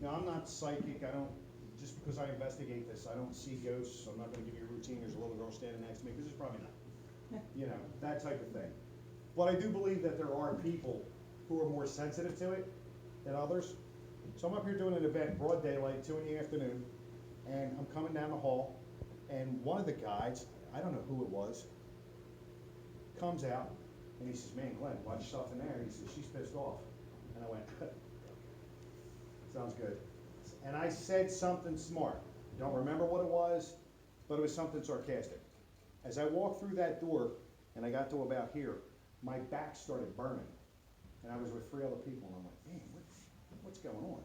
Now, I'm not psychic, I don't, just because I investigate this, I don't see ghosts, I'm not gonna give you a routine, there's a little girl standing next to me, because there's probably not. You know, that type of thing. But I do believe that there are people who are more sensitive to it than others. So I'm up here doing an event, broad daylight, 2 in the afternoon, and I'm coming down the hall, and one of the guys, I don't know who it was, comes out, and he says, man, Glenn, watch yourself in there. He says, she's pissed off. And I went, sounds good. And I said something smart. Don't remember what it was, but it was something sarcastic. As I walked through that door, and I got to about here, my back started burning. And I was with 3 other people, and I'm like, man, what's going on?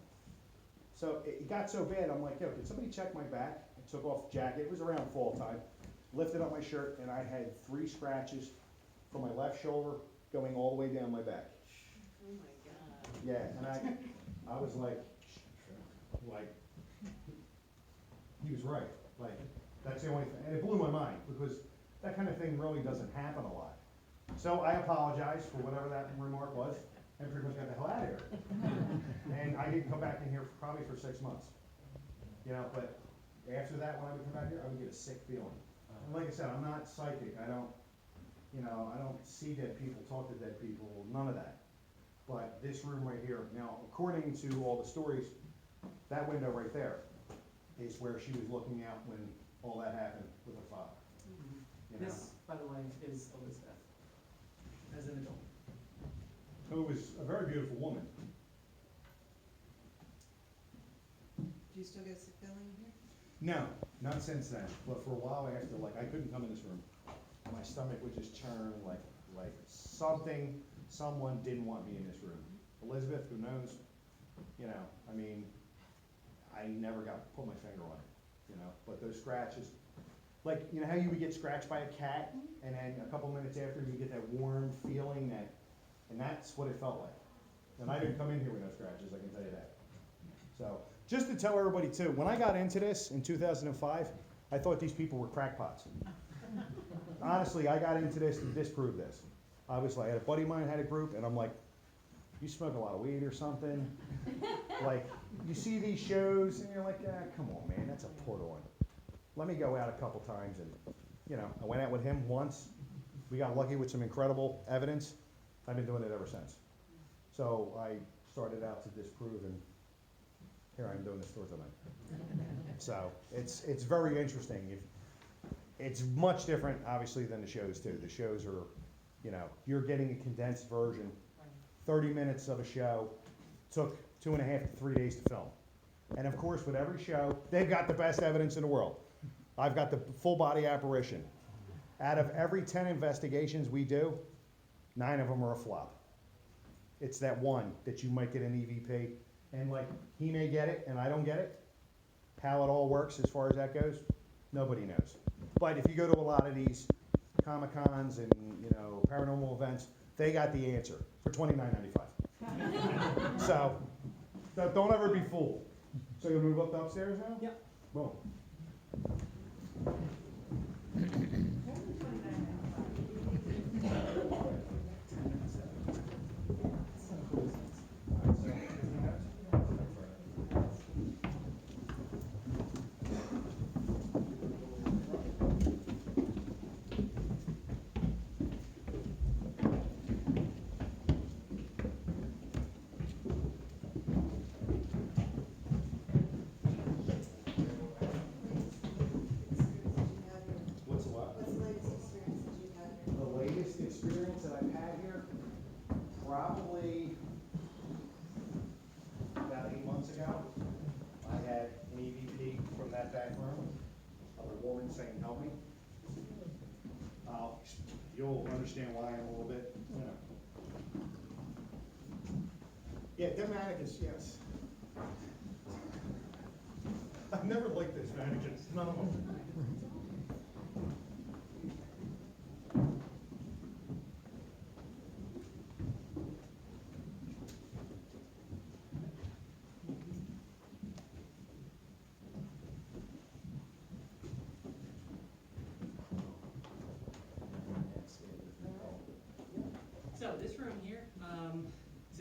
So it got so bad, I'm like, yo, can somebody check my back? I took off the jacket, it was around fall time, lifted up my shirt, and I had 3 scratches from my left shoulder going all the way down my back. Oh my God. Yeah, and I was like, he was right. Like, that's the only thing, and it blew my mind, because that kind of thing really doesn't happen a lot. So I apologize for whatever that remark was, and pretty much got the hell out of here. And I didn't come back in here probably for 6 months. You know, but after that, when I would come back here, I would get a sick feeling. And like I said, I'm not psychic, I don't see dead people, talk to dead people, none of that. But this room right here, now, according to all the stories, that window right there is where she was looking out when all that happened with her father. You know? This, by the way, is Elizabeth, as an adult. Who was a very beautiful woman. Do you still get a sick feeling here? No, not since then, but for a while after, like, I couldn't come in this room. My stomach would just churn like someone didn't want me in this room. Elizabeth, who knows, you know, I mean, I never got to put my finger on it, you know, but those scratches, like, you know how you would get scratched by a cat, and then a couple minutes after you get that warm feeling and that's what it felt like. And I didn't come in here with no scratches, I can tell you that. So, just to tell everybody too, when I got into this in 2005, I thought these people were crackpots. Honestly, I got into this to disprove this. I was like, I had a buddy of mine had a group, and I'm like, you smoke a lot of weed or something? Like, you see these shows, and you're like, come on, man, that's a put on. Let me go out a couple times, and, you know, I went out with him once. We got lucky with some incredible evidence. I've been doing it ever since. So I started out to disprove, and here I am doing this tour tonight. So it's very interesting. It's much different, obviously, than the shows too. The shows are, you know, you're getting a condensed version. 30 minutes of a show took 2.5 to 3 days to film. And of course, with every show, they've got the best evidence in the world. I've got the full body apparition. Out of every 10 investigations we do, 9 of them are a flop. It's that one that you might get an EVP, and like, he may get it and I don't get it. How it all works as far as that goes, nobody knows. But if you go to a lot of these Comic-Cons and, you know, paranormal events, they got the answer for $29.95. So don't ever be fooled. So you'll move up to upstairs now? Yep. Boom. What's the what? What's the latest experience that you've had here? The latest experience that I've had here, probably about 8 months ago, I had an EVP from that back room of a woman saying, help me. You'll understand why I'm a little bit, you know. Yeah, them mannequins, yes. I've never liked those mannequins, none of them. So this room here, to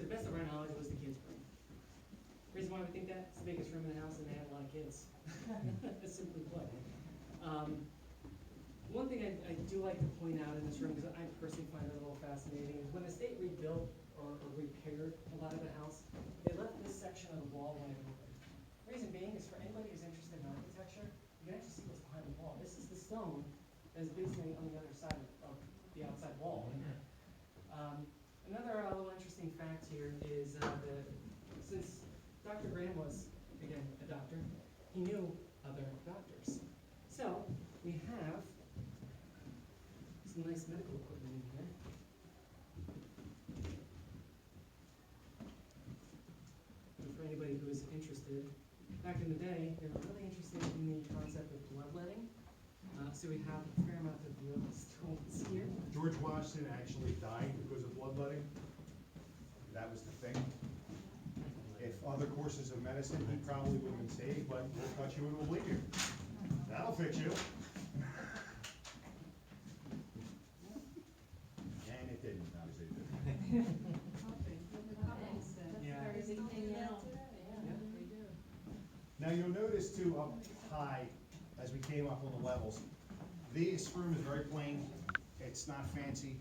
the best of our knowledge, was the kids' room. Reason why we think think that's the biggest room in the house, and they have a lot of kids, simply put. One thing I do like to point out in this room, because I personally find it a little fascinating, is when the state rebuilt or repaired a lot of the house, they left this section of the wall wide open. Reason being is for anybody who's interested in architecture, you can actually see what's behind the wall. This is the stone that is basically on the other side of the outside wall. Another little interesting fact here is since Dr. Graeme was, again, a doctor, he knew other doctors. So we have some nice medical equipment in here. And for anybody who is interested, back in the day, they were really interested in the concept of bloodletting. So we have a fair amount of blood stones here. George Washington actually died because of bloodletting. That was the thing. If other courses of medicine, he probably would have been saved, but we'll cut you and we'll bleed you. That'll fix you. And it didn't, obviously it didn't. Yeah. They still do that today? Now you'll notice too, up high, as we came up on the levels, this room is very plain. It's not fancy.